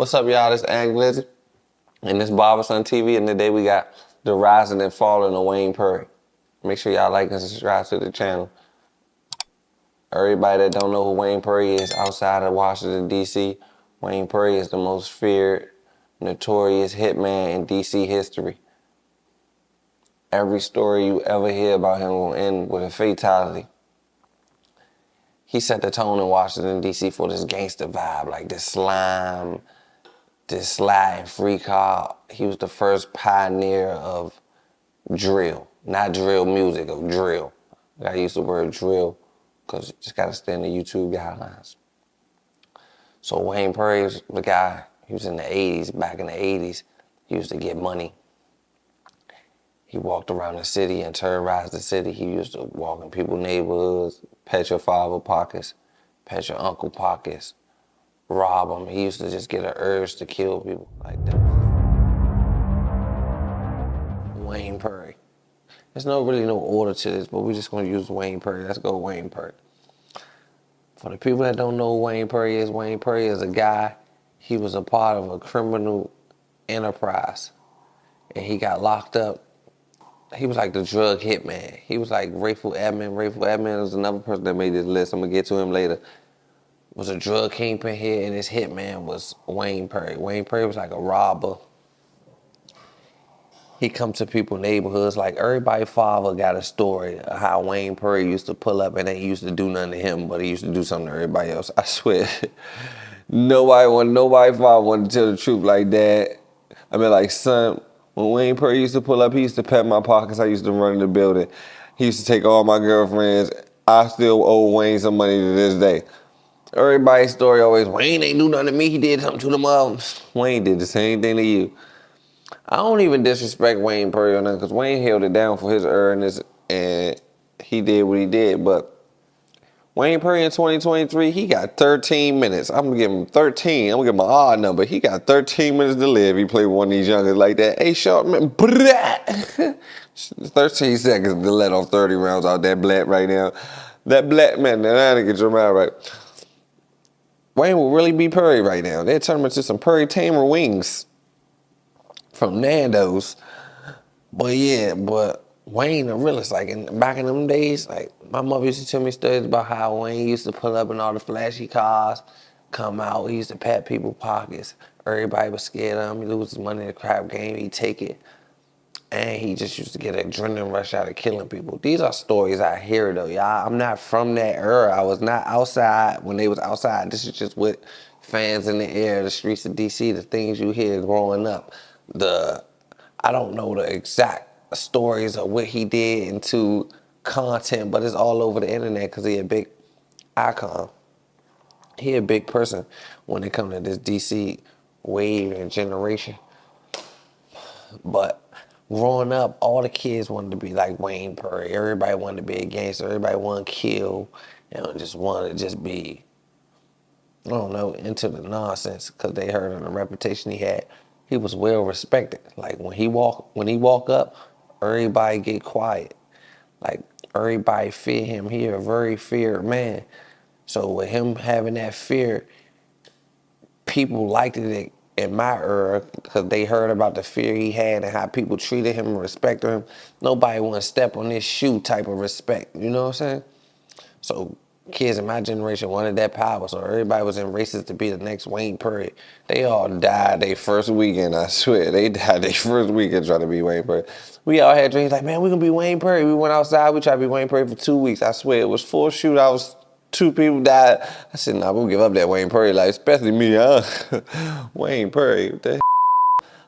What's up, y'all? This is Glizzy, and this Barberson TV, and today we got the rising and falling of Wayne Perry. Make sure y'all like and subscribe to the channel. Everybody that don't know who Wayne Perry is outside of Washington, D.C., Wayne Perry is the most feared, notorious hitman in D.C. history. Every story you ever hear about him will end with a fatality. He set the tone in Washington, D.C. for this gangster vibe, like this slime, this slide and free car. He was the first pioneer of drill, not drill music, of drill. I use the word drill because you just got to stay in the YouTube guidelines. So Wayne Perry was the guy, he was in the 80s, back in the 80s, he used to get money. He walked around the city and terrorized the city. He used to walk in people's neighborhoods, pet your father pockets, pet your uncle pockets, rob them. He used to just get an urge to kill people like that. Wayne Perry. There's really no order to this, but we're just gonna use Wayne Perry. Let's go Wayne Perry. For the people that don't know who Wayne Perry is a guy, he was a part of a criminal enterprise. And he got locked up. He was like the drug hitman. He was like Rayful Edmond. Rayful Edmond was another person that made this list. I'm gonna get to him later. Was a drug kingpin here, and his hitman was Wayne Perry. Wayne Perry was like a robber. He come to people's neighborhoods. Like everybody's father got a story of how Wayne Perry used to pull up and they used to do nothing to him, but he used to do something to everybody else. I swear. Nobody's father wanted to tell the truth like that. I mean, like, son, when Wayne Perry used to pull up, he used to pat my pockets. I used to run in the building. He used to take all my girlfriends. I still owe Wayne some money to this day. Everybody's story always, Wayne ain't do nothing to me. He did something to them all. Wayne did the same thing to you. I don't even disrespect Wayne Perry or nothing, because Wayne held it down for his earnings and he did what he did. But Wayne Perry in 2023, he got 13 minutes. I'm going to give him 13. I'm going to give him an odd number. He got 13 minutes to live. He played with one of these youngers like that. Hey, short man. 13 seconds to let off 30 rounds out that black right now. That black man, that ain't get your mind right. Wayne will really be Perry right now. They'll turn him into some Perry Tamer wings from Nando's. But yeah, Wayne the realest. Like back in them days, like my mother used to tell me stories about how Wayne used to pull up in all the flashy cars, come out, he used to pat people's pockets. Everybody was scared of him. He lose his money in the crap game, he'd take it. And he just used to get an adrenaline rush out of killing people. These are stories I hear though, y'all. I'm not from that era. I was not outside when they was outside. This is just what fans in the air, the streets of DC, the things you hear growing up. I don't know the exact stories of what he did into content, but it's all over the internet because he a big icon. He a big person when it comes to this DC wave and generation. But growing up, all the kids wanted to be like Wayne Perry. Everybody wanted to be a gangster. Everybody wanted to kill and just wanted to just be, I don't know, into the nonsense because they heard of the reputation he had. He was well respected. Like when he walk up, everybody get quiet. Like everybody fear him. He a very feared man. So with him having that fear, people liked it in my era because they heard about the fear he had and how people treated him and respected him. Nobody want to step on his shoe type of respect. You know what I'm saying? So kids in my generation wanted that power, so everybody was in races to be the next Wayne Perry. They all died their first weekend, I swear. They died their first weekend trying to be Wayne Perry. We all had dreams like, man, we're going to be Wayne Perry. We went outside, we tried to be Wayne Perry for 2 weeks. I swear, it was 4 shootouts, 2 people died. I said, nah, we'll give up that Wayne Perry life, especially me, Wayne Perry, what the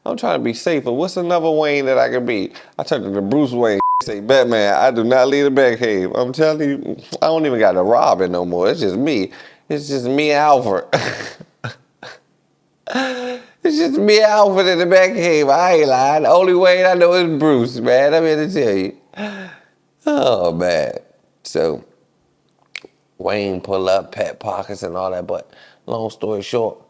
I'm trying to be safer. What's another Wayne that I can be? I turned into Bruce Wayne. Say, Batman, I do not leave the Batcave. I'm telling you, I don't even got to rob it no more. It's just me. It's just me and Alfred. It's just me and Alfred in the Batcave. I ain't lying. The only Wayne I know is Bruce, man. I'm here to tell you. Oh, man. So, Wayne pull up, pat pockets and all that, but long story short,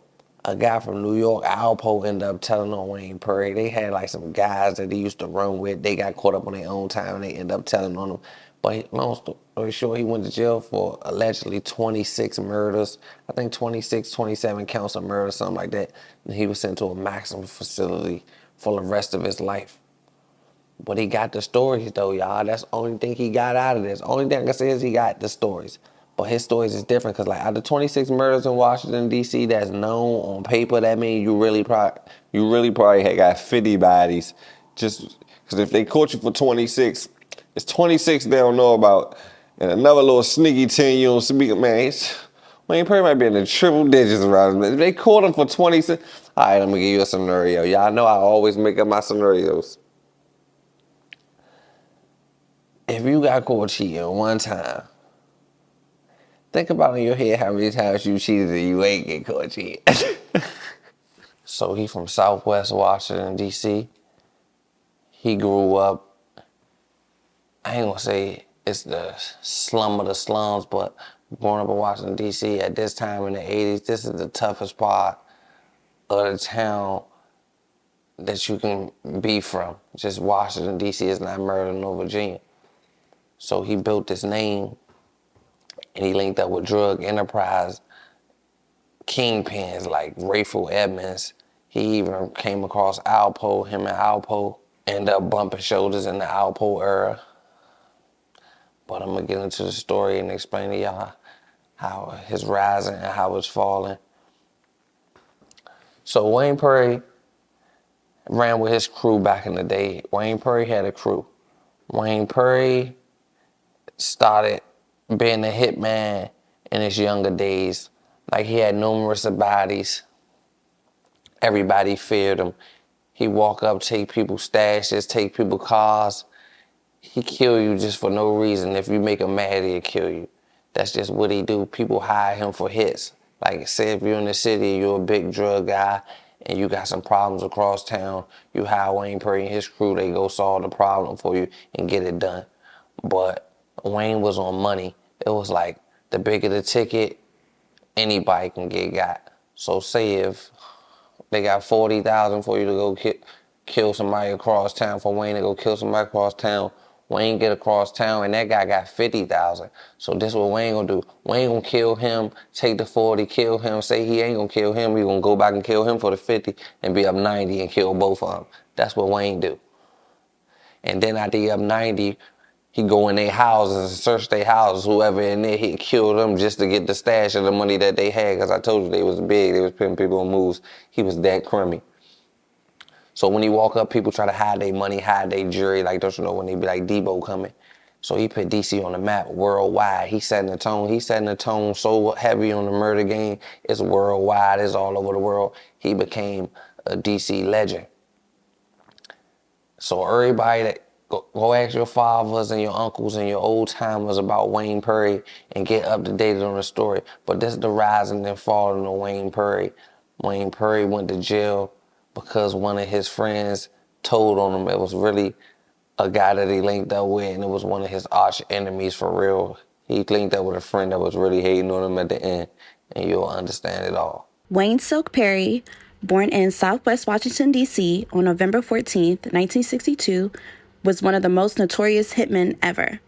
a guy from New York, Alpo, ended up telling on Wayne Perry. They had like some guys that they used to run with. They got caught up on their own time and they ended up telling on him. But long story short, he went to jail for allegedly 26 murders. I think 26, 27 counts of murder, something like that. And he was sent to a maximum facility for the rest of his life. But he got the stories though, y'all. That's the only thing he got out of this. Only thing I can say is he got the stories. But his stories is different because like out of 26 murders in Washington, D.C. that's known on paper, that means you really probably had got 50 bodies. Just because if they caught you for 26, it's 26 they don't know about. And another little sneaky 10 you don't speak of, man. Wayne Perry might be in the triple digits around him. If they caught him for 26, all right, let me give you a scenario. Y'all know I always make up my scenarios. If you got caught cheating one time, think about in your head how many times you cheated and you ain't get caught cheating. So he from Southwest Washington, D.C. He grew up, I ain't gonna say it's the slum of the slums, but growing up in Washington, D.C. at this time in the 80s, this is the toughest part of the town that you can be from. Just Washington, D.C. is not Maryland or Virginia. So he built this name and he linked up with drug enterprise kingpins like Rayful Edmonds. He even came across Alpo. Him and Alpo ended up bumping shoulders in the Alpo era. But I'm gonna get into the story and explain to y'all how his rising and how it's falling. So Wayne Perry ran with his crew back in the day. Wayne Perry had a crew. Wayne Perry started being a hitman in his younger days. Like he had numerous bodies. Everybody feared him. He walk up, take people's stashes, take people's cars. He kill you just for no reason. If you make him mad, he'll kill you. That's just what he do. People hire him for hits. Like say if you're in the city, you're a big drug guy, and you got some problems across town, you hire Wayne Perry and his crew, they go solve the problem for you and get it done. But Wayne was on money. It was like the bigger the ticket, anybody can get got. So say if they got 40,000 for you to go kill somebody across town, for Wayne to go kill somebody across town, Wayne get across town and that guy got 50,000. So this is what Wayne gonna do. Wayne gonna kill him, take the 40, kill him, say he ain't gonna kill him, he gonna go back and kill him for the 50 and be up 90 and kill both of them. That's what Wayne do. And then after he up 90, he go in their houses and search their houses. Whoever in there, he'd kill them just to get the stash of the money that they had. Because I told you they was big. They was putting people on moves. He was that crummy. So when he walk up, people try to hide their money, hide their jewelry. Like, don't you know when they be like, Debo coming. So he put DC on the map worldwide. He setting the tone. He setting the tone so heavy on the murder game. It's worldwide. It's all over the world. He became a DC legend. So everybody that go ask your fathers and your uncles and your old timers about Wayne Perry and get up to date on the story. But this is the rising and falling of Wayne Perry. Wayne Perry went to jail because one of his friends told on him it was really a guy that he linked up with, and it was one of his arch enemies for real. He linked up with a friend that was really hating on him at the end, and you'll understand it all. Wayne Silk Perry, born in Southwest Washington, D.C. on November 14th, 1962, was one of the most notorious hitmen ever.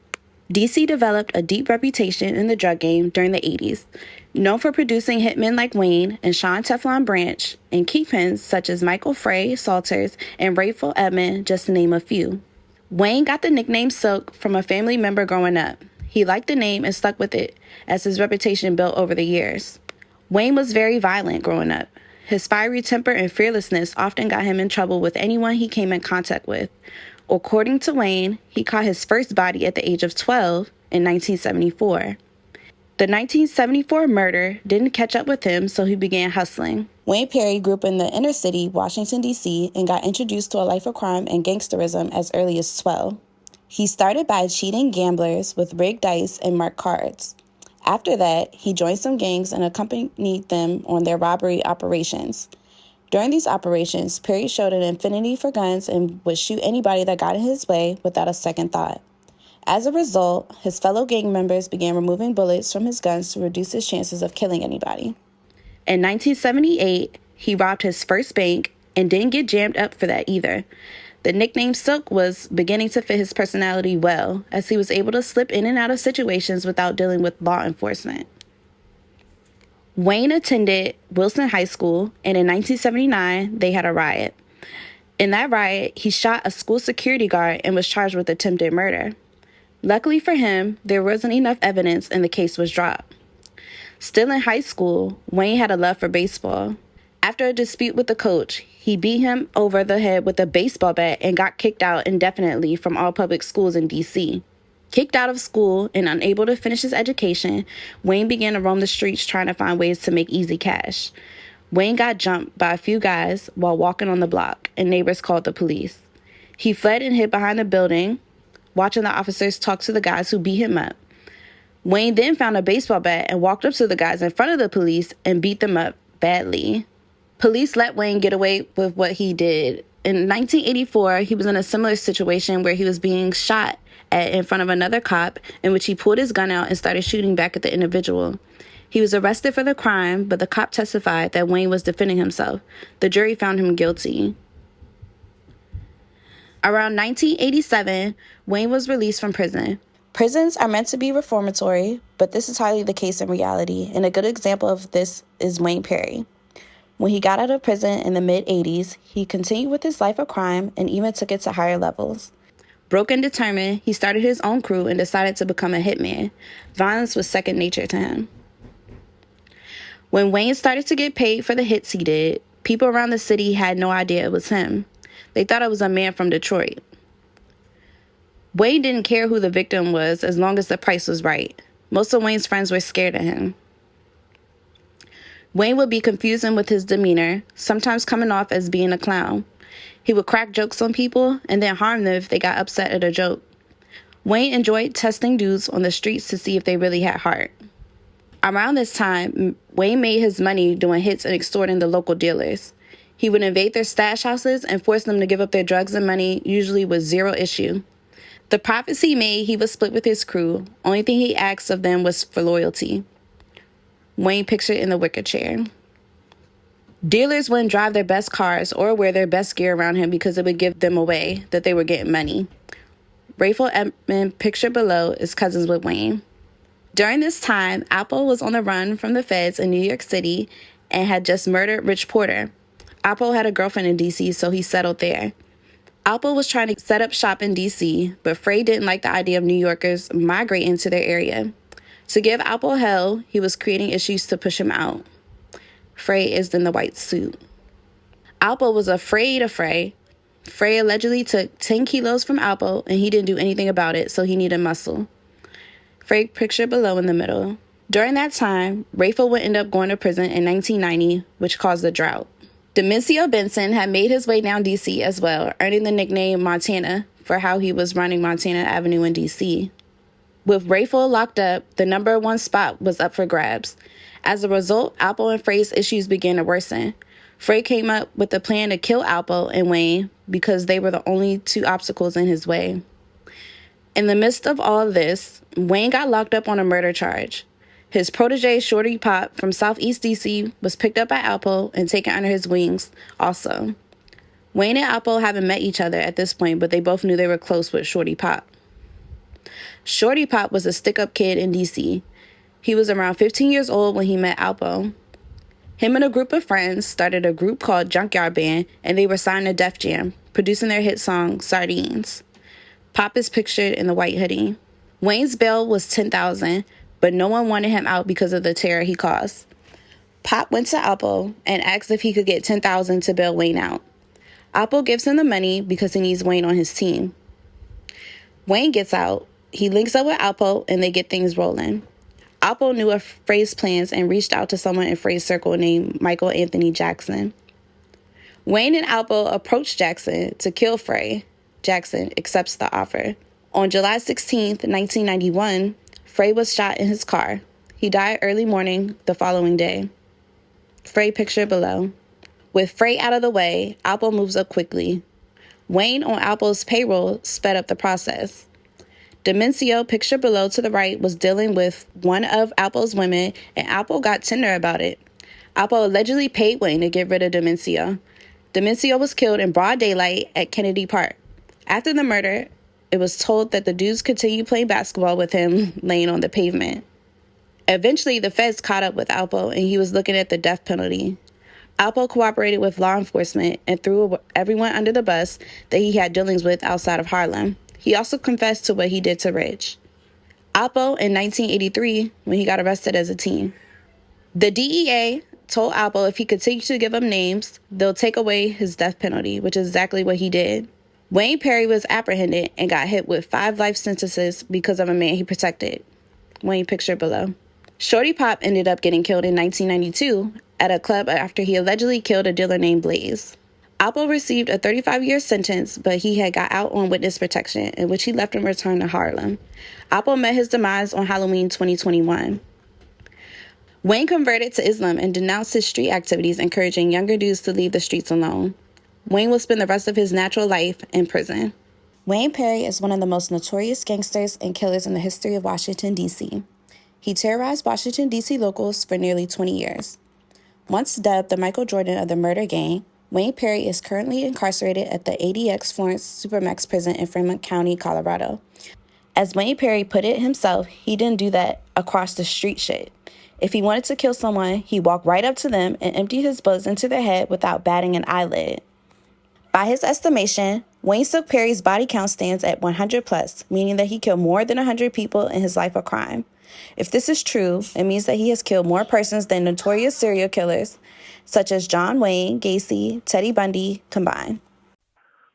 D.C. developed a deep reputation in the drug game during the 80s, known for producing hitmen like Wayne and Sean Teflon Branch, and kingpins such as Michael Frey Salters and Rayful Edmond, just to name a few. Wayne got the nickname Silk from a family member growing up. He liked the name and stuck with it as his reputation built over the years. Wayne was very violent growing up. His fiery temper and fearlessness often got him in trouble with anyone he came in contact with. According to Wayne, he caught his first body at the age of 12 in 1974. The 1974 murder didn't catch up with him, so he began hustling. Wayne Perry grew up in the inner city, Washington, D.C., and got introduced to a life of crime and gangsterism as early as 12. He started by cheating gamblers with rigged dice and marked cards. After that, he joined some gangs and accompanied them on their robbery operations. During these operations, Perry showed an affinity for guns and would shoot anybody that got in his way without a second thought. As a result, his fellow gang members began removing bullets from his guns to reduce his chances of killing anybody. In 1978, he robbed his first bank and didn't get jammed up for that either. The nickname Silk was beginning to fit his personality well, as he was able to slip in and out of situations without dealing with law enforcement. Wayne attended Wilson High School, and in 1979, they had a riot. In that riot, he shot a school security guard and was charged with attempted murder. Luckily for him, there wasn't enough evidence and the case was dropped. Still in high school, Wayne had a love for baseball. After a dispute with the coach, he beat him over the head with a baseball bat and got kicked out indefinitely from all public schools in D.C. Kicked out of school and unable to finish his education, Wayne began to roam the streets trying to find ways to make easy cash. Wayne got jumped by a few guys while walking on the block, and neighbors called the police. He fled and hid behind a building, watching the officers talk to the guys who beat him up. Wayne then found a baseball bat and walked up to the guys in front of the police and beat them up badly. Police let Wayne get away with what he did. In 1984, he was in a similar situation where he was being shot at in front of another cop, in which he pulled his gun out and started shooting back at the individual. He was arrested for the crime, but the cop testified that Wayne was defending himself. The jury found him guilty. Around 1987, Wayne was released from prison. Prisons are meant to be reformatory, but this is hardly the case in reality, and a good example of this is Wayne Perry. When he got out of prison in the mid-'80s, he continued with his life of crime and even took it to higher levels. Broke and determined, he started his own crew and decided to become a hitman. Violence was second nature to him. When Wayne started to get paid for the hits he did, people around the city had no idea it was him. They thought it was a man from Detroit. Wayne didn't care who the victim was as long as the price was right. Most of Wayne's friends were scared of him. Wayne would be confusing with his demeanor, sometimes coming off as being a clown. He would crack jokes on people and then harm them if they got upset at a joke. Wayne enjoyed testing dudes on the streets to see if they really had heart. Around this time, Wayne made his money doing hits and extorting the local dealers. He would invade their stash houses and force them to give up their drugs and money, usually with zero issue. The profits he made, he would split with his crew. Only thing he asked of them was for loyalty. Wayne pictured in the wicker chair. Dealers wouldn't drive their best cars or wear their best gear around him because it would give them away that they were getting money. Rayful Edmond, pictured below, is cousins with Wayne. During this time, Apple was on the run from the feds in New York City and had just murdered Rich Porter. Apple had a girlfriend in D.C., so he settled there. Apple was trying to set up shop in D.C., but Frey didn't like the idea of New Yorkers migrating to their area. To give Apple hell, he was creating issues to push him out. Frey is in the white suit. Apple was afraid of Frey. Frey allegedly took 10 kilos from Apple, and he didn't do anything about it, so he needed muscle. Frey pictured below in the middle. During that time, Rayful would end up going to prison in 1990, which caused the drought. Demencio Benson had made his way down D.C. as well, earning the nickname Montana for how he was running Montana Avenue in D.C. With Rayful locked up, the number one spot was up for grabs. As a result, Apple and Frey's issues began to worsen. Frey came up with a plan to kill Apple and Wayne because they were the only two obstacles in his way. In the midst of all of this, Wayne got locked up on a murder charge. His protege, Shorty Pop, from Southeast D.C., was picked up by Apple and taken under his wings also. Wayne and Apple haven't met each other at this point, but they both knew they were close with Shorty Pop. Shorty Pop was a stick-up kid in D.C. He was around 15 years old when he met Apple. Him and a group of friends started a group called Junkyard Band, and they were signed to Def Jam, producing their hit song, Sardines. Pop is pictured in the white hoodie. Wayne's bail was $10,000, but no one wanted him out because of the terror he caused. Pop went to Apple and asked if he could get $10,000 to bail Wayne out. Apple gives him the money because he needs Wayne on his team. Wayne gets out. He links up with Apple, and they get things rolling. Apple knew of Frey's plans and reached out to someone in Frey's circle named Michael Anthony Jackson. Wayne and Apple approached Jackson to kill Frey. Jackson accepts the offer. On July 16, 1991, Frey was shot in his car. He died early morning the following day. Frey pictured below. With Frey out of the way, Apple moves up quickly. Wayne on Apple's payroll sped up the process. Demencio, pictured below to the right, was dealing with one of Apple's women, and Apple got tender about it. Apple allegedly paid Wayne to get rid of Demencio. Demencio was killed in broad daylight at Kennedy Park. After the murder, it was told that the dudes continued playing basketball with him laying on the pavement. Eventually, the feds caught up with Alpo, and he was looking at the death penalty. Alpo cooperated with law enforcement and threw everyone under the bus that he had dealings with outside of Harlem. He also confessed to what he did to Rich. Alpo in 1983, when he got arrested as a teen. The DEA told Alpo if he continued to give them names, they'll take away his death penalty, which is exactly what he did. Wayne Perry was apprehended and got hit with 5 life sentences because of a man he protected. Wayne pictured below. Shorty Pop ended up getting killed in 1992 at a club after he allegedly killed a dealer named Blaze. Alpo received a 35-year sentence, but he had got out on witness protection, in which he left and returned to Harlem. Alpo met his demise on Halloween 2021. Wayne converted to Islam and denounced his street activities, encouraging younger dudes to leave the streets alone. Wayne will spend the rest of his natural life in prison. Wayne Perry is one of the most notorious gangsters and killers in the history of Washington, D.C. He terrorized Washington, D.C. locals for nearly 20 years. Once dubbed the Michael Jordan of the murder gang, Wayne Perry is currently incarcerated at the ADX Florence Supermax prison in Fremont County, Colorado. As Wayne Perry put it himself, he didn't do that across the street shit. If he wanted to kill someone, he walked right up to them and emptied his bullets into their head without batting an eyelid. By his estimation, Wayne Silk Perry's body count stands at 100 plus, meaning that he killed more than 100 people in his life of crime. If this is true, it means that he has killed more persons than notorious serial killers, such as John Wayne, Gacy, Teddy Bundy, combined.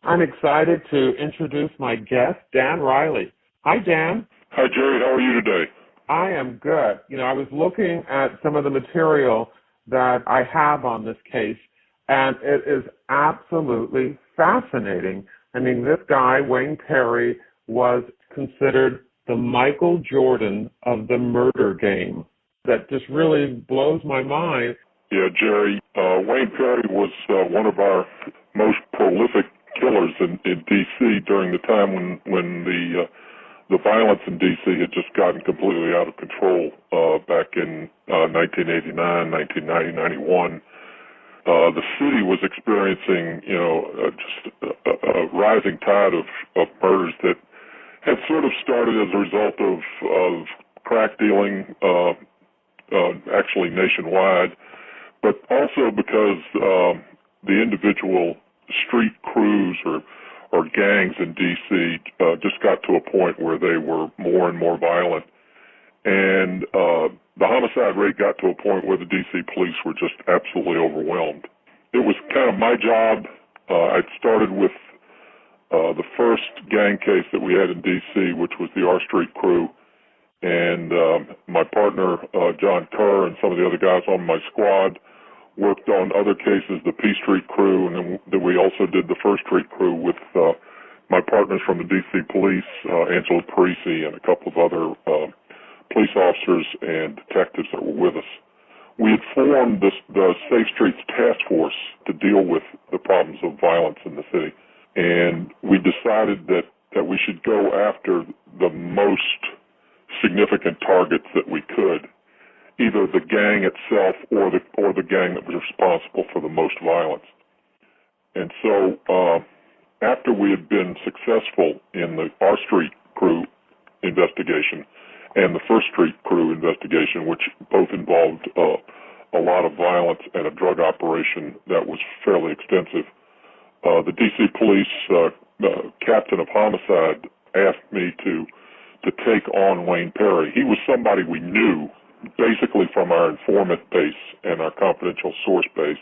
I'm excited to introduce my guest, Dan Riley. Hi, Dan. Hi, Jerry. How are you today? I am good. I was looking at some of the material that I have on this case, and it is absolutely fascinating. I mean, this guy, Wayne Perry, was considered the Michael Jordan of the murder game. That just really blows my mind. Yeah, Jerry, Wayne Perry was one of our most prolific killers in D.C. during the time when the violence in D.C. had just gotten completely out of control back in 1989, 1990, 91. The city was experiencing, just a rising tide of murders that had sort of started as a result of crack dealing, actually nationwide, but also because the individual street crews or gangs in D.C. Just got to a point where they were more and more violent. And the homicide rate got to a point where the D.C. police were just absolutely overwhelmed. It was kind of my job. I'd started with the first gang case that we had in D.C., which was the R Street crew. And my partner, John Kerr, and some of the other guys on my squad worked on other cases, the P Street crew, and then we also did the First Street crew with my partners from the D.C. police, Angela Parisi, and a couple of other police officers and detectives that were with us. We had formed the Safe Streets Task Force to deal with the problems of violence in the city. And we decided that we should go after the most significant targets that we could, either the gang itself or the gang that was responsible for the most violence. And so after we had been successful in the R Street crew investigation and the First Street crew investigation, which both involved a lot of violence and a drug operation that was fairly extensive, the D.C. police captain of homicide asked me to take on Wayne Perry. He was somebody we knew basically from our informant base and our confidential source base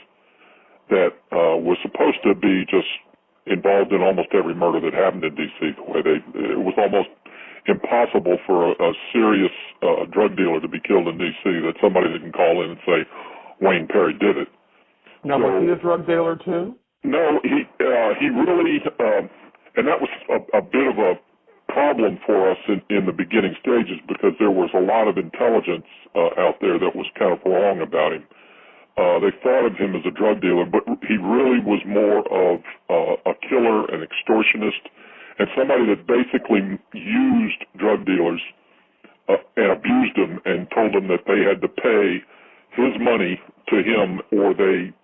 that was supposed to be just involved in almost every murder that happened in D.C. It was almost impossible for a serious drug dealer to be killed in D.C. that somebody didn't call in and say Wayne Perry did it. Now, was he a drug dealer too? No, he really, and that was a bit of a problem for us in the beginning stages because there was a lot of intelligence out there that was kind of wrong about him. They thought of him as a drug dealer, but he really was more of a killer, an extortionist, and somebody that basically used drug dealers and abused them and told them that they had to pay his money to him or they,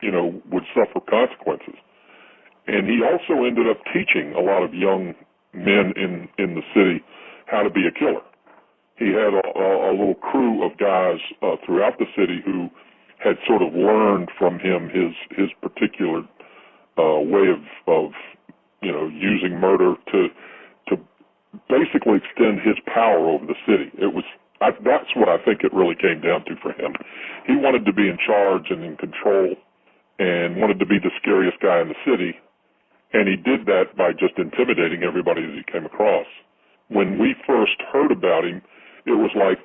would suffer consequences. And he also ended up teaching a lot of young men in the city how to be a killer. He had a little crew of guys throughout the city who had sort of learned from him his particular way of using murder to basically extend his power over the city. That's what I think it really came down to for him. He wanted to be in charge and in control and wanted to be the scariest guy in the city, and he did that by just intimidating everybody that he came across. When we first heard about him, it was like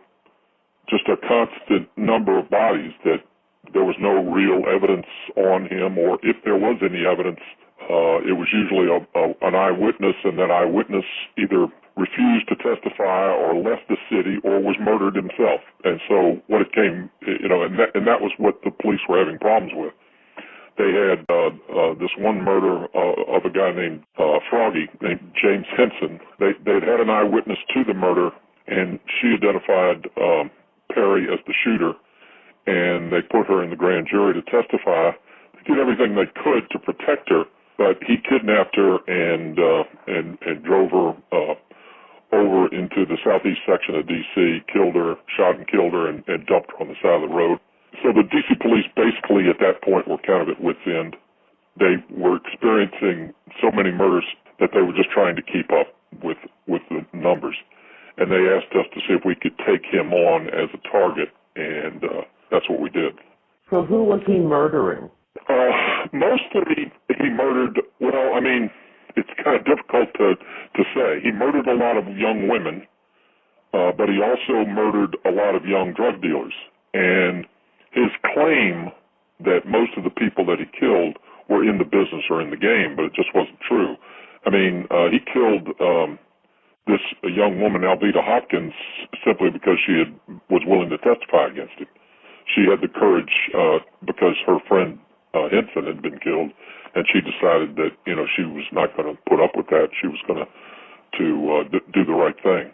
just a constant number of bodies that there was no real evidence on him, or if there was any evidence, it was usually an eyewitness, and that eyewitness either refused to testify or left the city or was murdered himself. And so what it came, and that was what the police were having problems with. They had this one murder of a guy named Froggy, named James Henson. They'd had an eyewitness to the murder, and she identified Perry as the shooter, and they put her in the grand jury to testify. They did everything they could to protect her, but he kidnapped her and drove her over into the southeast section of D.C., shot and killed her, and dumped her on the side of the road. So the D.C. police basically at that point were kind of at wit's end. They were experiencing so many murders that they were just trying to keep up with the numbers. And they asked us to see if we could take him on as a target, and that's what we did. So who was he murdering? Mostly he murdered, well, I mean, it's kind of difficult to say. He murdered a lot of young women, but he also murdered a lot of young drug dealers. And his claim that most of the people that he killed were in the business or in the game, but it just wasn't true. I mean, he killed this young woman, Alveda Hopkins, simply because she was willing to testify against him. She had the courage because her friend Henson had been killed, and she decided that she was not going to put up with that. She was going to do the right thing,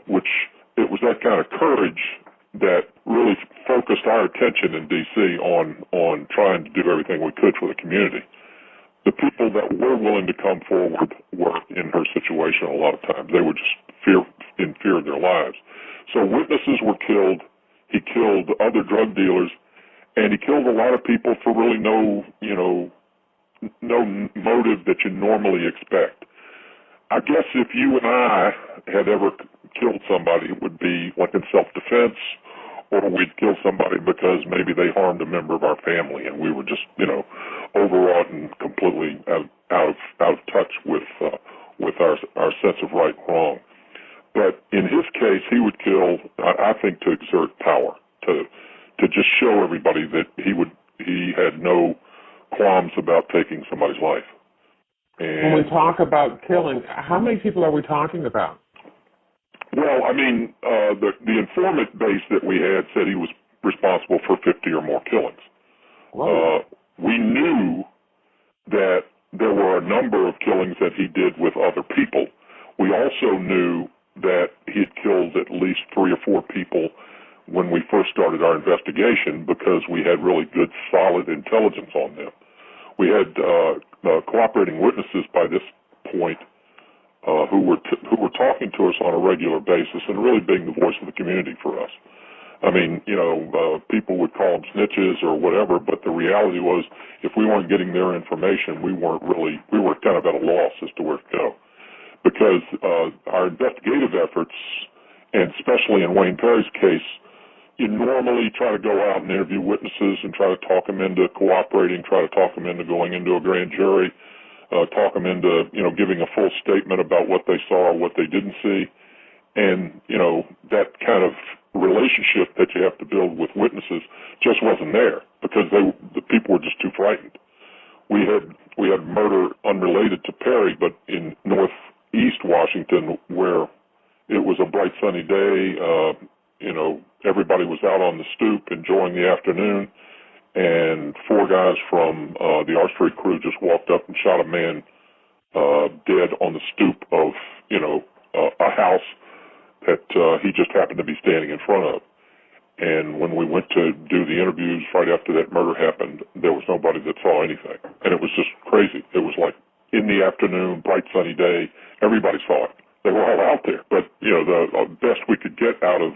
which it was that kind of courage that really focused our attention in D.C. on trying to do everything we could for the community. The people that were willing to come forward were in her situation a lot of times. They were just in fear of their lives. So witnesses were killed. He killed other drug dealers, and he killed a lot of people for really no motive that you normally expect. I guess if you and I had ever killed somebody, it would be like in self-defense, or we'd kill somebody because maybe they harmed a member of our family, and we were just, overwrought and completely out of touch with our sense of right and wrong. But in his case, he would kill, I think, to exert power, to just show everybody that he had no qualms about taking somebody's life. And when we talk about killing, how many people are we talking about? Well, I mean, the informant base that we had said he was responsible for 50 or more killings. We knew that there were a number of killings that he did with other people. We also knew that he had killed at least 3 or 4 people when we first started our investigation because we had really good, solid intelligence on them. We had cooperating witnesses by this point who were talking to us on a regular basis and really being the voice of the community for us. I mean, people would call them snitches or whatever, but the reality was if we weren't getting their information, we were kind of at a loss as to where to go. Because our investigative efforts, and especially in Wayne Perry's case, you normally try to go out and interview witnesses and try to talk them into cooperating, try to talk them into going into a grand jury, talk them into, giving a full statement about what they saw or what they didn't see. And, that kind of relationship that you have to build with witnesses just wasn't there because the people were just too frightened. We had murder unrelated to Perry, but in northeast Washington where it was a bright sunny day, everybody was out on the stoop enjoying the afternoon, and 4 guys from the R Street crew just walked up and shot a man dead on the stoop of, a house that he just happened to be standing in front of. And when we went to do the interviews right after that murder happened, there was nobody that saw anything. And it was just crazy. It was like in the afternoon, bright sunny day. Everybody saw it. They were all out there. But, the best we could get out of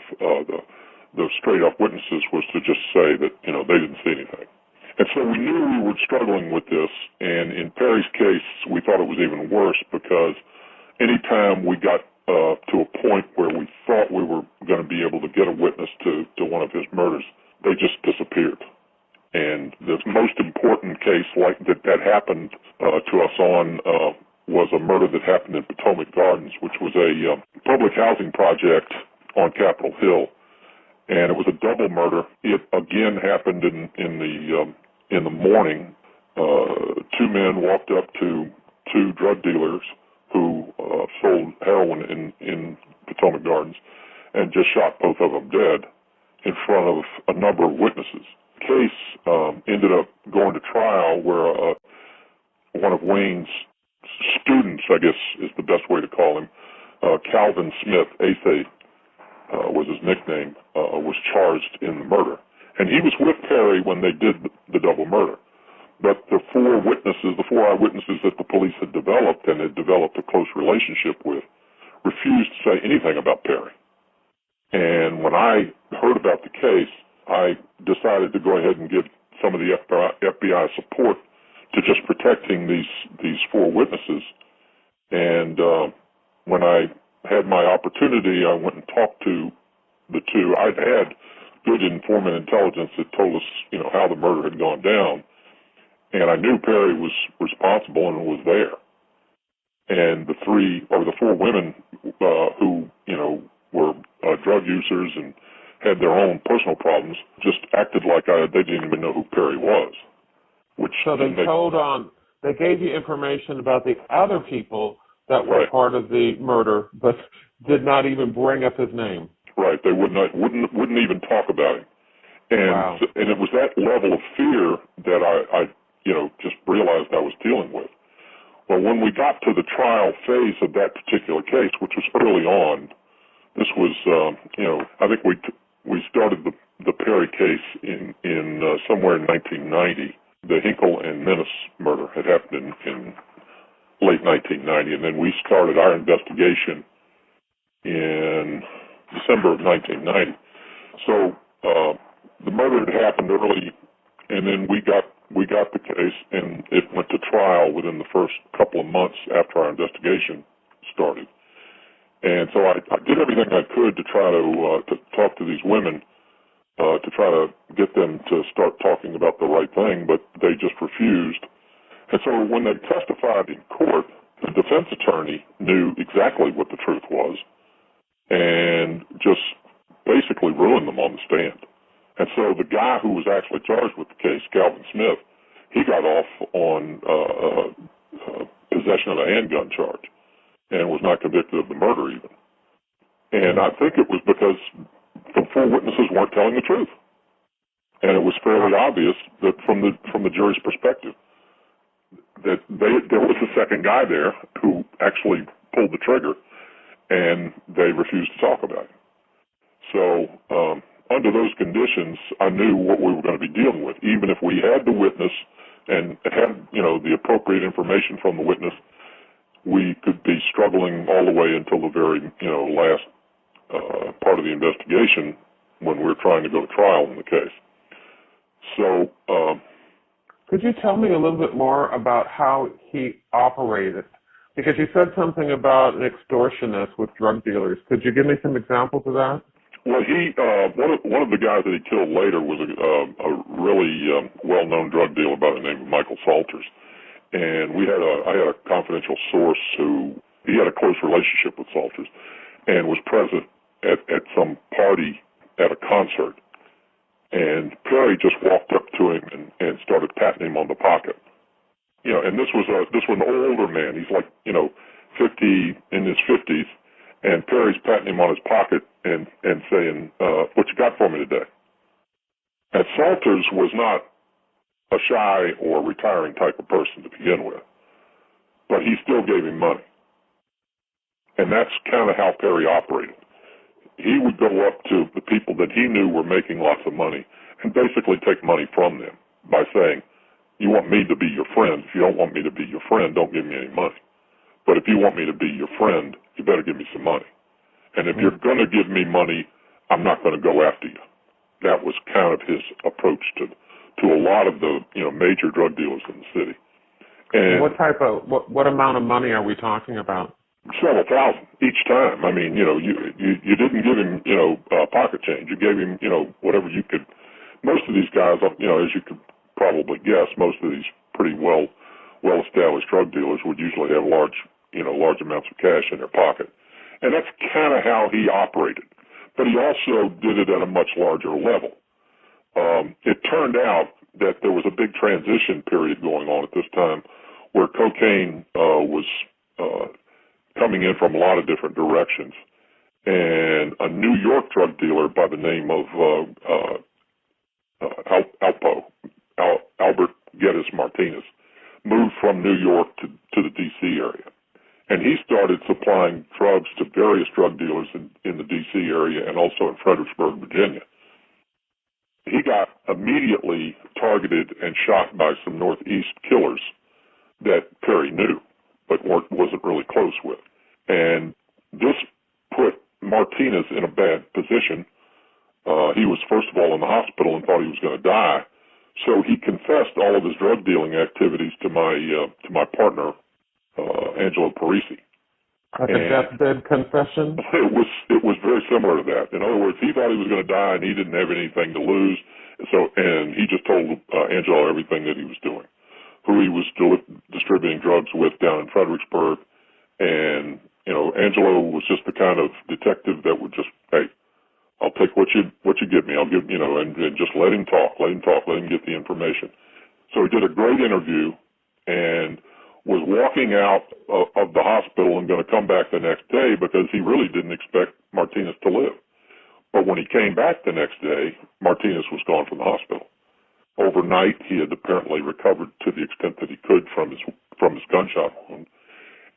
the straight-up witnesses was to just say that, they didn't see anything. And so we knew we were struggling with this, and in Perry's case, we thought it was even worse because anytime we got to a point where we thought we were going to be able to get a witness to one of his murders, they just disappeared. And the most important case like that happened to us on was a murder that happened in Potomac Gardens, which was a public housing project on Capitol Hill, and it was a double murder. It again happened in the morning. Two men walked up to two drug dealers who sold heroin in Potomac Gardens and just shot both of them dead in front of a number of witnesses. The case ended up going to trial where one of Wayne's students, I guess is the best way to call him, Calvin Smith, Ace was his nickname, was charged in the murder. And he was with Perry when they did the double murder. But the four eyewitnesses that the police had developed and had developed a close relationship with, refused to say anything about Perry. And when I heard about the case, I decided to go ahead and give some of the FBI support to just protecting these four witnesses. And when I had my opportunity, I went and talked to the two. I'd had good informant intelligence that told us, how the murder had gone down. And I knew Perry was responsible and was there. And the four women who, were drug users and had their own personal problems just acted like they didn't even know who Perry was. So they gave you information about the other people that were part of the murder, but did not even bring up his name. Right. They wouldn't even talk about him. And wow. And it was that level of fear that I just realized I was dealing with. Well, when we got to the trial phase of that particular case, which was early on, this was, I think we started the Perry case in somewhere in 1990. The Hinkle and Menace murder had happened in late 1990, and then we started our investigation in December of 1990. So the murder had happened early, and then we got the case, and it went to trial within the first couple of months after our investigation started. And so I did everything I could to try to talk to these women, to try to get them to start talking about the right thing, but they just refused. And so when they testified in court, the defense attorney knew exactly what the truth was and just basically ruined them on the stand. And so the guy who was actually charged with the case, Calvin Smith, he got off on possession of a handgun charge and was not convicted of the murder even. And I think it was because the four witnesses weren't telling the truth. And it was fairly obvious that from the jury's perspective that there was a second guy there who actually pulled the trigger, and they refused to talk about it. So under those conditions, I knew what we were going to be dealing with. Even if we had the witness and had, the appropriate information from the witness, we could be struggling all the way until the very, last part of the investigation when we were trying to go to trial in the case. So, could you tell me a little bit more about how he operated? Because you said something about an extortionist with drug dealers. Could you give me some examples of that? Well, one of the guys that he killed later was a really well-known drug dealer by the name of Michael Salters, and I had a confidential source he had a close relationship with Salters, and was present at some party at a concert, and Perry just walked up to him and started patting him on the pocket, and this was an older man. He's like 50 in his 50s. And Perry's patting him on his pocket and saying, what you got for me today? And Salters was not a shy or retiring type of person to begin with, but he still gave him money. And that's kind of how Perry operated. He would go up to the people that he knew were making lots of money and basically take money from them by saying, You want me to be your friend. If you don't want me to be your friend, don't give me any money. But if you want me to be your friend, you better give me some money. And if you're going to give me money, I'm not going to go after you. That was kind of his approach to a lot of the major drug dealers in the city. And what amount of money are we talking about? Several thousand each time. I mean, you didn't give him pocket change. You gave him whatever you could. Most of these guys, as you could probably guess, most of these pretty well established drug dealers would usually have large amounts of cash in their pocket. And that's kind of how he operated. But he also did it at a much larger level. It turned out that there was a big transition period going on at this time where cocaine was coming in from a lot of different directions. And a New York drug dealer by the name of Albert Geddes Martinez moved from New York to the D.C. area. And he started supplying drugs to various drug dealers in the D.C. area and also in Fredericksburg, Virginia. He got immediately targeted and shot by some Northeast killers that Perry knew, but wasn't really close with. And this put Martinez in a bad position. He was, first of all, in the hospital and thought he was going to die. So he confessed all of his drug dealing activities to my partner, Angelo Parisi. Like a deathbed confession? It was very similar to that. In other words, he thought he was going to die and he didn't have anything to lose. And he just told Angelo everything that he was doing, who he was distributing drugs with down in Fredericksburg. And, Angelo was just the kind of detective that would just, hey, I'll take what you give me. I'll give, and just let him talk, let him get the information. So he did a great interview and was walking out of the hospital and going to come back the next day because he really didn't expect Martinez to live. But when he came back the next day, Martinez was gone from the hospital. Overnight, he had apparently recovered to the extent that he could from his gunshot wound.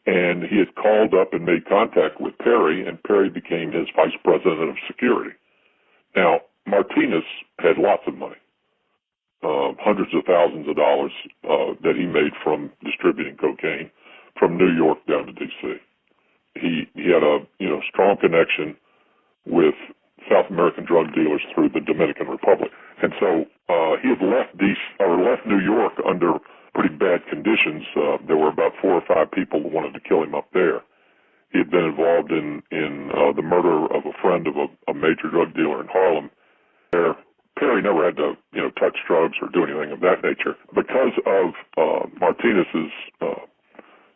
And he had called up and made contact with Perry, and Perry became his vice president of security. Now, Martinez had lots of money. Hundreds of thousands of dollars that he made from distributing cocaine from New York down to D.C. He had a strong connection with South American drug dealers through the Dominican Republic, and so he had left New York under pretty bad conditions. There were about 4 or 5 people who wanted to kill him up there. He had been involved in the murder of a friend of a major drug dealer in Harlem. Perry never had to, touch drugs or do anything of that nature. Because of Martinez's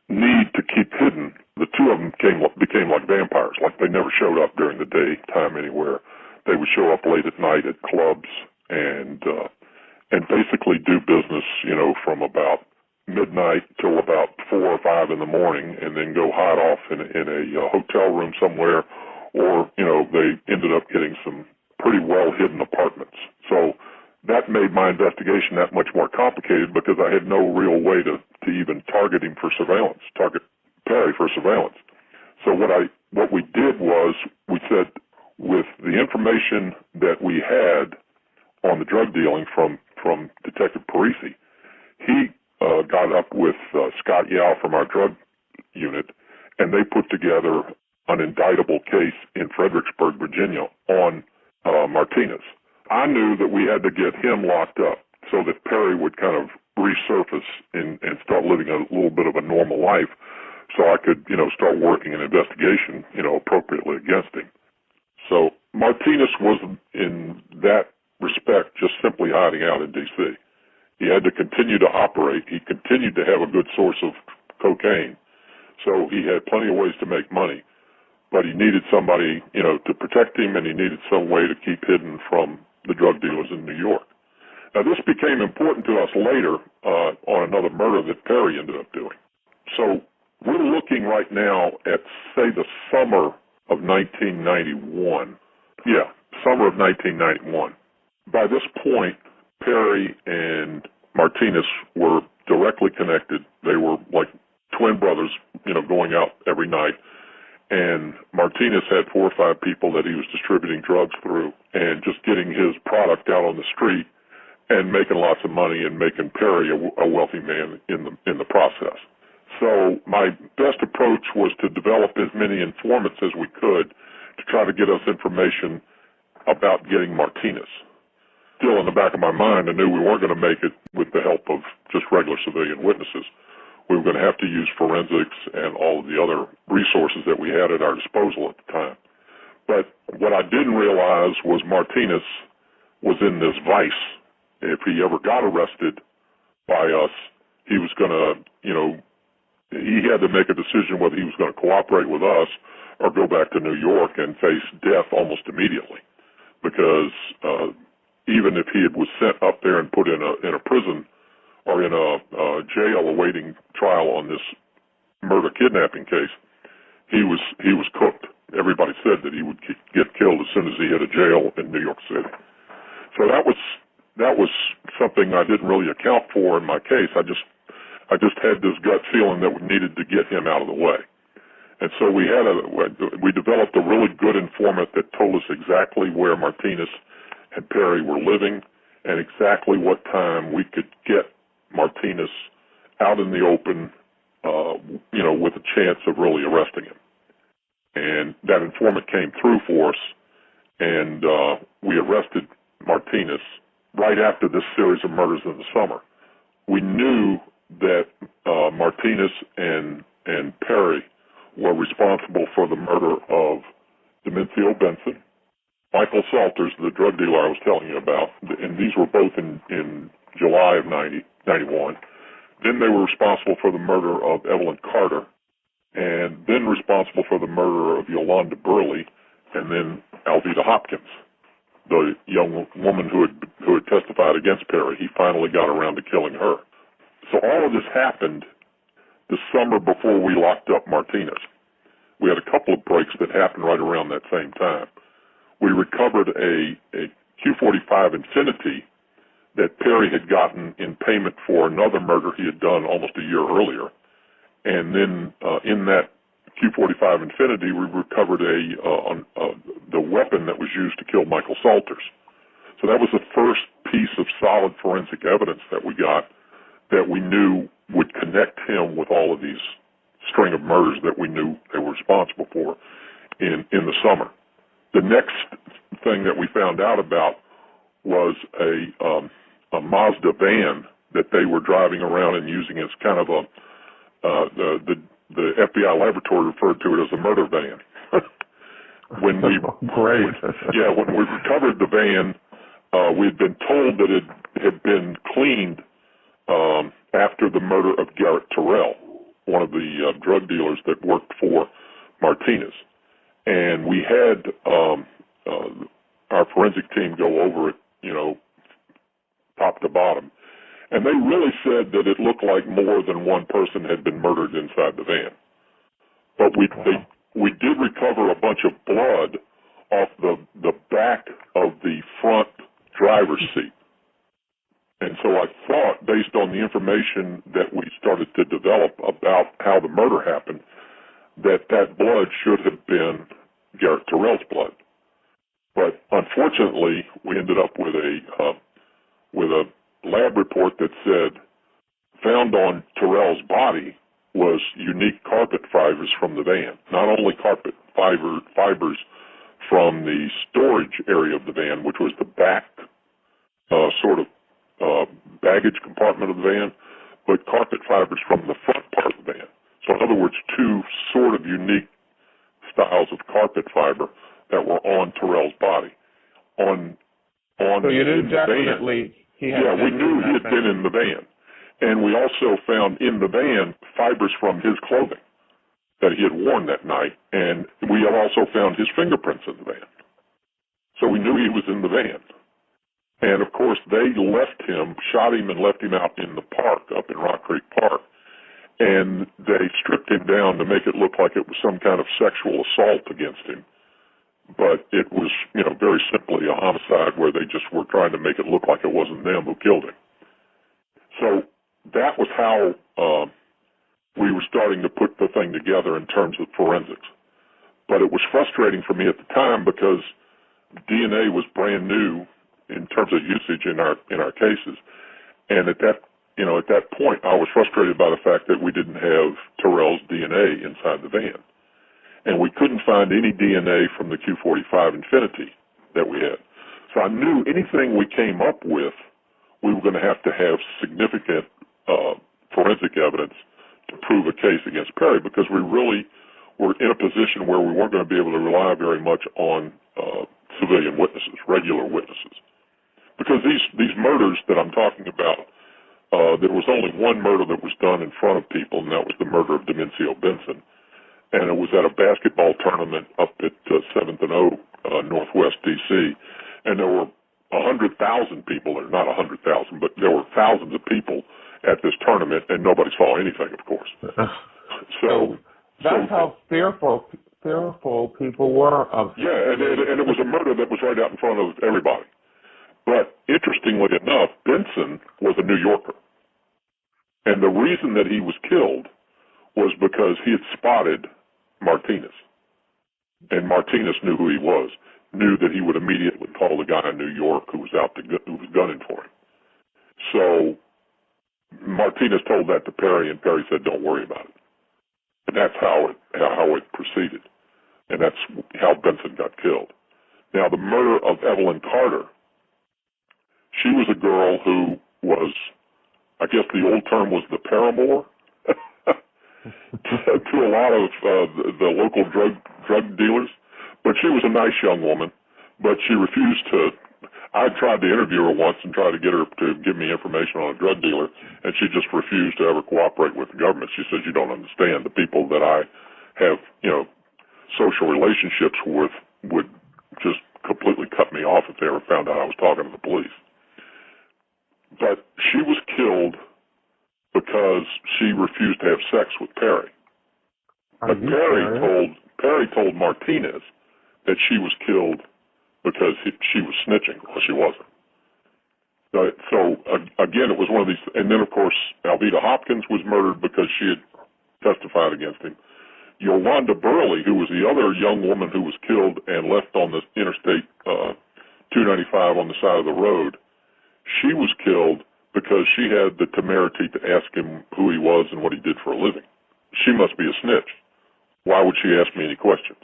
need to keep hidden, the two of them became like vampires. Like they never showed up during the daytime anywhere. They would show up late at night at clubs and basically do business, from about midnight till about 4 or 5 in the morning, and then go hide off in a hotel room somewhere, or they ended up getting some pretty well hidden apartments. So that made my investigation that much more complicated because I had no real way to even target him for surveillance, target Perry for surveillance. So what we did was we said, with the information that we had on the drug dealing from Detective Parisi, he got up with Scott Yao from our drug unit, and they put together an indictable case in Fredericksburg, Virginia on Martinez. I knew that we had to get him locked up so that Perry would kind of resurface and start living a little bit of a normal life, so I could, start working an investigation, appropriately against him. So Martinez was, in that respect, just simply hiding out in D.C. He had to continue to operate. He continued to have a good source of cocaine, so he had plenty of ways to make money. But he needed somebody, to protect him, and he needed some way to keep hidden from the drug dealers in New York. Now, this became important to us later on another murder that Perry ended up doing. So we're looking right now at, say, the summer of 1991. Yeah, summer of 1991. By this point, Perry and Martinez were directly connected. They were like twin brothers, going out every night. And Martinez had 4 or 5 people that he was distributing drugs through and just getting his product out on the street and making lots of money and making Perry a wealthy man in the process. So my best approach was to develop as many informants as we could to try to get us information about getting Martinez. Still in the back of my mind, I knew we weren't going to make it with the help of just regular civilian witnesses. We were going to have to use forensics and all of the other resources that we had at our disposal at the time. But what I didn't realize was Martinez was in this vice. If he ever got arrested by us, he was going to, he had to make a decision whether he was going to cooperate with us or go back to New York and face death almost immediately. Because even if he was sent up there and put in a prison or in a jail awaiting trial on this murder kidnapping case, he was cooked. Everybody said that he would get killed as soon as he hit a jail in New York City. So that was something I didn't really account for in my case. I just had this gut feeling that we needed to get him out of the way. And so we developed a really good informant that told us exactly where Martinez and Perry were living and exactly what time we could get Martinez out in the open, with a chance of really arresting him. And that informant came through for us, and we arrested Martinez right after this series of murders in the summer. We knew that Martinez and Perry were responsible for the murder of Demencio Benson, Michael Salters, the drug dealer I was telling you about, and these were both in July of 91. Then they were responsible for the murder of Evelyn Carter, and then responsible for the murder of Yolanda Burley, and then Alveda Hopkins, the young woman who had testified against Perry. He finally got around to killing her. So all of this happened the summer before we locked up Martinez. We had a couple of breaks that happened right around that same time. We recovered a Q45 Infinity that Perry had gotten in payment for another murder he had done almost a year earlier. And then in that Q45 Infinity, we recovered the weapon that was used to kill Michael Salters. So that was the first piece of solid forensic evidence that we got that we knew would connect him with all of these string of murders that we knew they were responsible for in the summer. The next thing that we found out about was a Mazda van that they were driving around and using as kind of the FBI laboratory referred to it as a murder van. When we recovered the van, we had been told that it had been cleaned after the murder of Garrett Terrell, one of the drug dealers that worked for Martinez. And we had our forensic team go over it, top to bottom. And they really said that it looked like more than one person had been murdered inside the van. But we did recover a bunch of blood off the back of the front driver's seat. And so I thought, based on the information that we started to develop about how the murder happened, that blood should have been Garrett Terrell's blood. But unfortunately, we ended up with a lab report that said found on Terrell's body was unique carpet fibers from the van. Not only carpet fibers from the storage area of the van, which was the back sort of baggage compartment of the van, but carpet fibers from the front part of the van. So in other words, two sort of unique styles of carpet fiber that were on Terrell's body. So you knew definitely he had we knew he had been in the van. And we also found in the van fibers from his clothing that he had worn that night. And we also found his fingerprints in the van. So we knew he was in the van. And, of course, they left him, shot him and left him out in the park, up in Rock Creek Park. And they stripped him down to make it look like it was some kind of sexual assault against him. But it was, very simply a homicide where they just were trying to make it look like it wasn't them who killed him. So that was how we were starting to put the thing together in terms of forensics. But it was frustrating for me at the time because DNA was brand new in terms of usage in our cases. And at that point, I was frustrated by the fact that we didn't have Terrell's DNA inside the van, and we couldn't find any DNA from the Q45 Infinity that we had. So I knew anything we came up with, we were going to have significant forensic evidence to prove a case against Perry, because we really were in a position where we weren't going to be able to rely very much on civilian witnesses, regular witnesses. Because these murders that I'm talking about, there was only one murder that was done in front of people, and that was the murder of Demencio Benson. And it was at a basketball tournament up at 7th and O, Northwest D.C., and there were 100,000 people there, not 100,000, but there were thousands of people at this tournament, and nobody saw anything, of course. So that's how fearful people were of. Yeah, and it was a murder that was right out in front of everybody. But interestingly enough, Benson was a New Yorker, and the reason that he was killed was because he had spotted Martinez, and Martinez knew who he was, knew that he would immediately call the guy in New York who was gunning for him. So Martinez told that to Perry, and Perry said, "Don't worry about it." And that's how it proceeded, and that's how Benson got killed. Now, the murder of Evelyn Carter, she was a girl who was, I guess the old term was the paramour to a lot of the local drug dealers. But she was a nice young woman, but she refused to. I tried to interview her once and tried to get her to give me information on a drug dealer, and she just refused to ever cooperate with the government. She said, "You don't understand. The people that I have, social relationships with would just completely cut me off if they ever found out I was talking to the police." But she was killed because she refused to have sex with Perry. But Perry told Martinez that she was killed because she was snitching. Well, she wasn't. So again, it was one of these. And then, of course, Alveda Hopkins was murdered because she had testified against him. Yolanda Burley, who was the other young woman who was killed and left on the Interstate 295 on the side of the road, she was killed because she had the temerity to ask him who he was and what he did for a living. She must be a snitch. Why would she ask me any questions?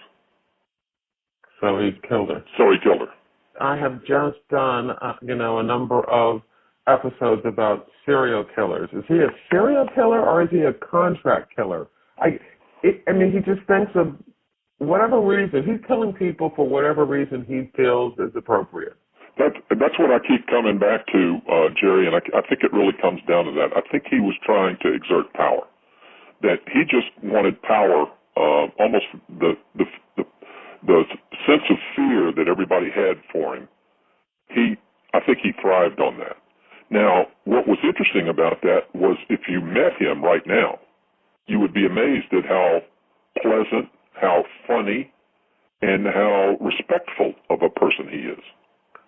So he killed her. I have just done, a number of episodes about serial killers. Is he a serial killer or is he a contract killer? He just thinks of whatever reason. He's killing people for whatever reason he feels is appropriate. That's what I keep coming back to, Jerry, and I think it really comes down to that. I think he was trying to exert power. That he just wanted power, almost the sense of fear that everybody had for him. I think he thrived on that. Now, what was interesting about that was if you met him right now, you would be amazed at how pleasant, how funny, and how respectful of a person he is.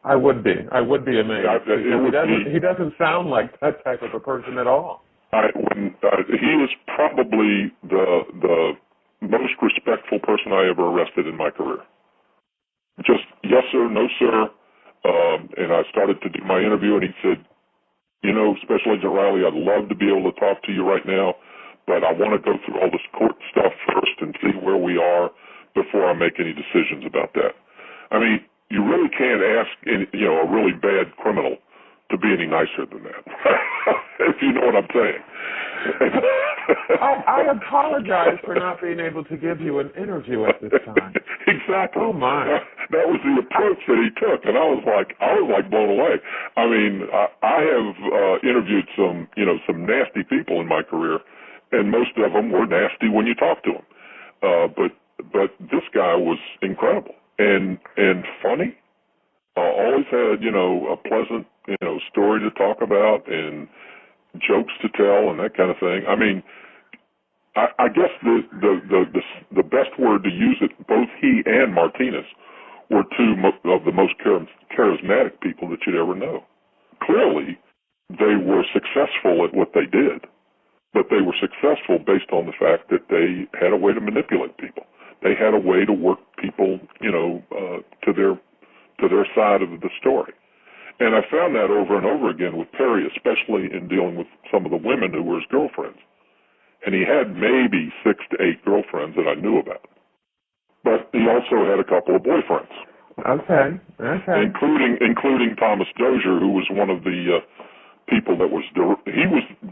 I would be amazed. He doesn't sound like that type of a person at all. He is probably the most respectful person I ever arrested in my career. Just yes sir, no sir. And I started to do my interview, and he said, Special Agent Riley, I'd love to be able to talk to you right now, but I want to go through all this court stuff first and see where we are before I make any decisions about that. I mean, you really can't ask a really bad criminal to be any nicer than that, if you know what I'm saying. I apologize for not being able to give you an interview at this time. Exactly. Oh my! That was the approach that he took, and I was like blown away. I mean, I have interviewed some nasty people in my career, and most of them were nasty when you talk to them. But this guy was incredible and funny. Always had a pleasant story to talk about and jokes to tell and that kind of thing. I mean, I guess the best word to use it, both he and Martinez were two of the most charismatic people that you'd ever know. Clearly, they were successful at what they did, but they were successful based on the fact that they had a way to manipulate people. They had a way to work people, to their side of the story. And I found that over and over again with Perry, especially in dealing with some of the women who were his girlfriends. And he had maybe 6 to 8 girlfriends that I knew about. But he also had a couple of boyfriends. Okay. Including Thomas Dozier, who was one of the people that was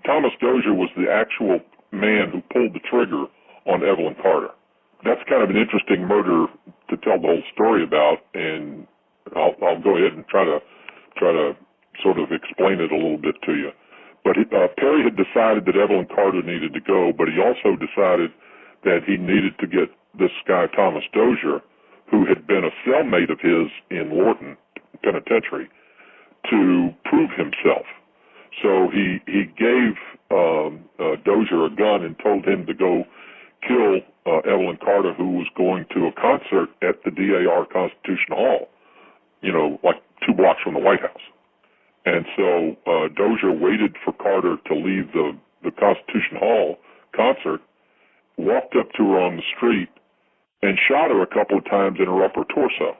Thomas Dozier was the actual man who pulled the trigger on Evelyn Carter. That's kind of an interesting murder to tell the whole story about, and I'll go ahead and try to sort of explain it a little bit to you. But Perry had decided that Evelyn Carter needed to go, but he also decided that he needed to get this guy, Thomas Dozier, who had been a cellmate of his in Lorton Penitentiary, to prove himself. So he gave Dozier a gun and told him to go kill Evelyn Carter, who was going to a concert at the DAR Constitution Hall, like 2 blocks from the White House. And so Dozier waited for Carter to leave the Constitution Hall concert, walked up to her on the street, and shot her a couple of times in her upper torso.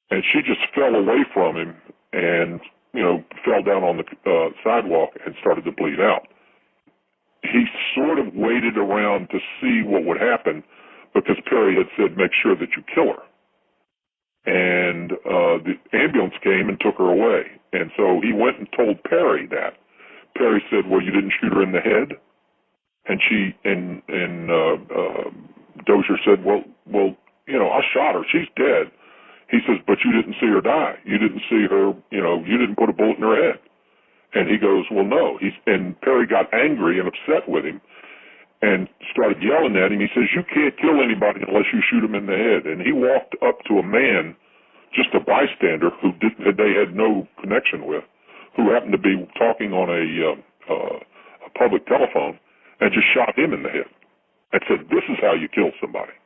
And she just fell away from him and, fell down on the sidewalk and started to bleed out. He sort of waited around to see what would happen because Perry had said, make sure that you kill her. And the ambulance came and took her away. And so he went and told Perry that. Perry said, well, you didn't shoot her in the head? And Dozier said, well, I shot her. She's dead. He says, but you didn't see her die. You didn't see her, you didn't put a bullet in her head. And he goes, well, no. And Perry got angry and upset with him and started yelling at him. He says, you can't kill anybody unless you shoot him in the head. And he walked up to a man, just a bystander, who they had no connection with, who happened to be talking on a public telephone, and just shot him in the head and said, this is how you kill somebody.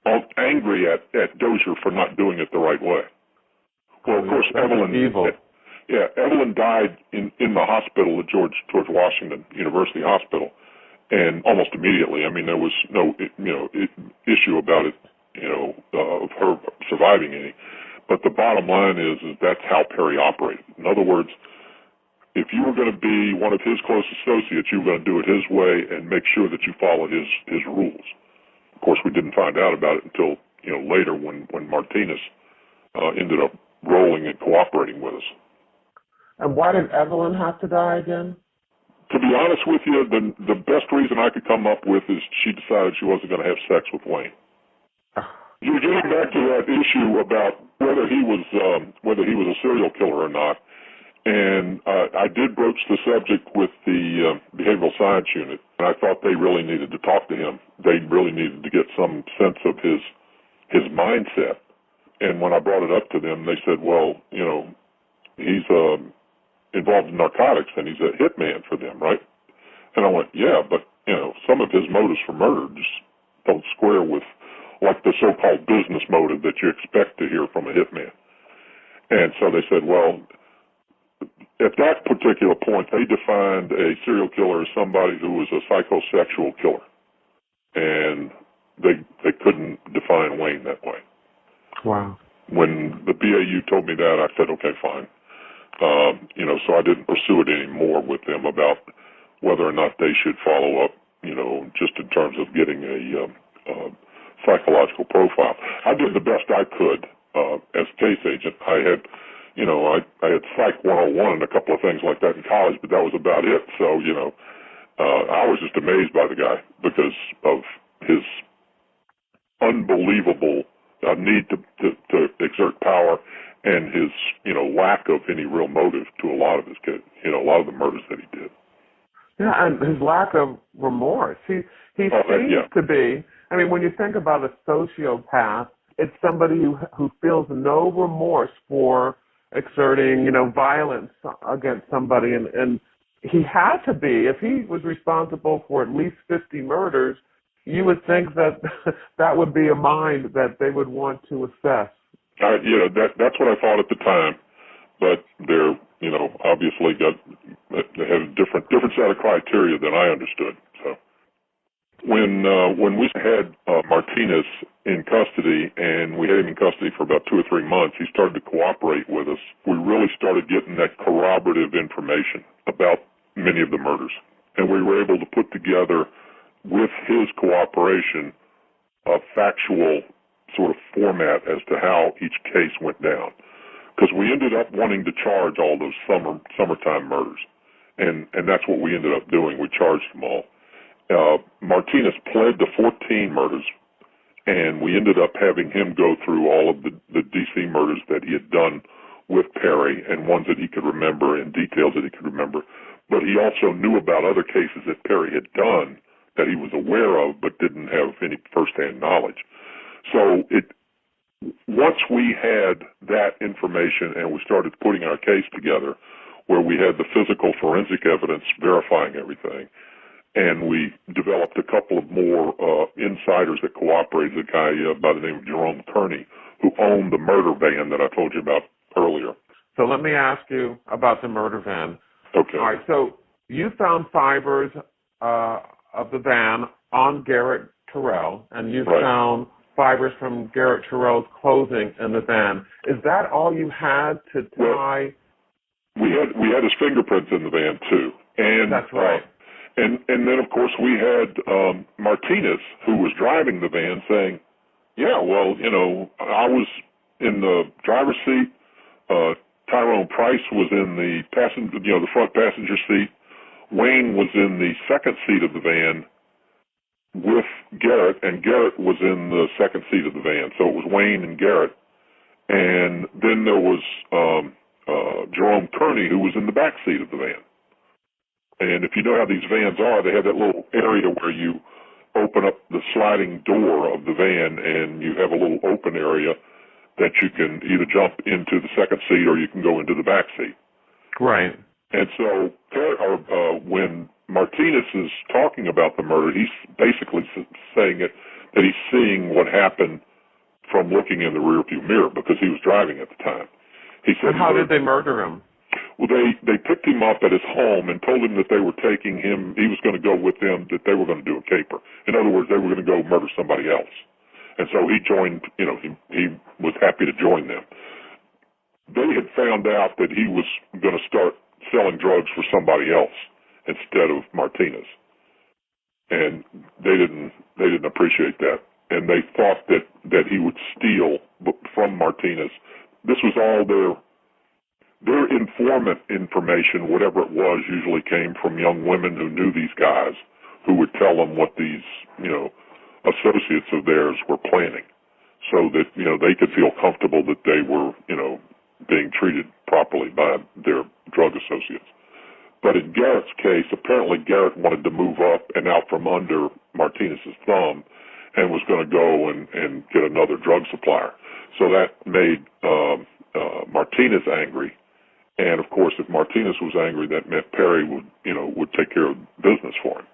All angry at Dozier for not doing it the right way. Well, of course, Evelyn... Evil. Yeah, Evelyn died in the hospital at George Washington University Hospital, and almost immediately. I mean, there was no issue about it, of her surviving any. But the bottom line is that's how Perry operated. In other words, if you were going to be one of his close associates, you were going to do it his way and make sure that you followed his rules. Of course, we didn't find out about it until later when Martinez ended up rolling and cooperating with us. And why did Evelyn have to die again? To be honest with you, the best reason I could come up with is she decided she wasn't going to have sex with Wayne. You're getting back to that issue about whether he was a serial killer or not, and I did broach the subject with the behavioral science unit, and I thought they really needed to talk to him. They really needed to get some sense of his mindset. And when I brought it up to them, they said, well, he's involved in narcotics, and he's a hitman for them, right? And I went, yeah, but, some of his motives for murder just don't square with, like, the so-called business motive that you expect to hear from a hitman. And so they said, well, at that particular point, they defined a serial killer as somebody who was a psychosexual killer. And they couldn't define Wayne that way. Wow. When the BAU told me that, I said, okay, fine. So I didn't pursue it anymore with them about whether or not they should follow up, just in terms of getting a psychological profile. I did the best I could as a case agent. I had, I had Psych 101 and a couple of things like that in college, but that was about it. So, I was just amazed by the guy because of his unbelievable need to exert power and his, lack of any real motive to a lot of his kids, a lot of the murders that he did. Yeah, and his lack of remorse. He seems to be, I mean, when you think about a sociopath, it's somebody who feels no remorse for exerting, violence against somebody. And he had to be, if he was responsible for at least 50 murders, you would think that that would be a mind that they would want to assess. That's what I thought at the time, but they're, obviously they had a different set of criteria than I understood. So, When we had Martinez in custody, and we had him in custody for about 2 or 3 months, he started to cooperate with us. We really started getting that corroborative information about many of the murders. And we were able to put together, with his cooperation, a factual sort of format as to how each case went down. Because we ended up wanting to charge all those summertime murders. And that's what we ended up doing. We charged them all. Martinez pled to 14 murders, and we ended up having him go through all of the D.C. murders that he had done with Perry, and ones that he could remember and details that he could remember. But he also knew about other cases that Perry had done that he was aware of but didn't have any firsthand knowledge. So once we had that information and we started putting our case together, where we had the physical forensic evidence verifying everything, and we developed a couple of more insiders that cooperated, a guy by the name of Jerome Kearney, who owned the murder van that I told you about earlier. So let me ask you about the murder van. Okay. All right, so you found fibers of the van on Garrett Terrell, and you found fibers from Garrett Terrell's clothing in the van. Is that all you had to tie? Well, we had his fingerprints in the van, too. And that's right. And then, of course, we had Martinez, who was driving the van, saying, yeah, well, I was in the driver's seat. Tyrone Price was in the the front passenger seat. Wayne was in the second seat of the van with Garrett, and Garrett was in the second seat of the van. So it was Wayne and Garrett. And then there was Jerome Kearney, who was in the back seat of the van. And if you know how these vans are, they have that little area where you open up the sliding door of the van, and you have a little open area that you can either jump into the second seat or you can go into the back seat. Right. And so when Martinez is talking about the murder, he's basically saying that he's seeing what happened from looking in the rearview mirror, because he was driving at the time. He said, how did they murder him? Well, they picked him up at his home and told him that they were taking him, he was going to go with them, that they were going to do a caper. In other words, they were going to go murder somebody else. And so he joined, he was happy to join them. They had found out that he was going to start selling drugs for somebody else instead of Martinez. And they didn't appreciate that. And they thought that he would steal from Martinez. This was all their informant information, whatever it was, usually came from young women who knew these guys, who would tell them what these, associates of theirs were planning, so that, they could feel comfortable that they were, being treated properly by their drug associates. But in Garrett's case, apparently Garrett wanted to move up and out from under Martinez's thumb and was going to go and get another drug supplier. So that made Martinez angry. And, of course, if Martinez was angry, that meant Perry would take care of business for him.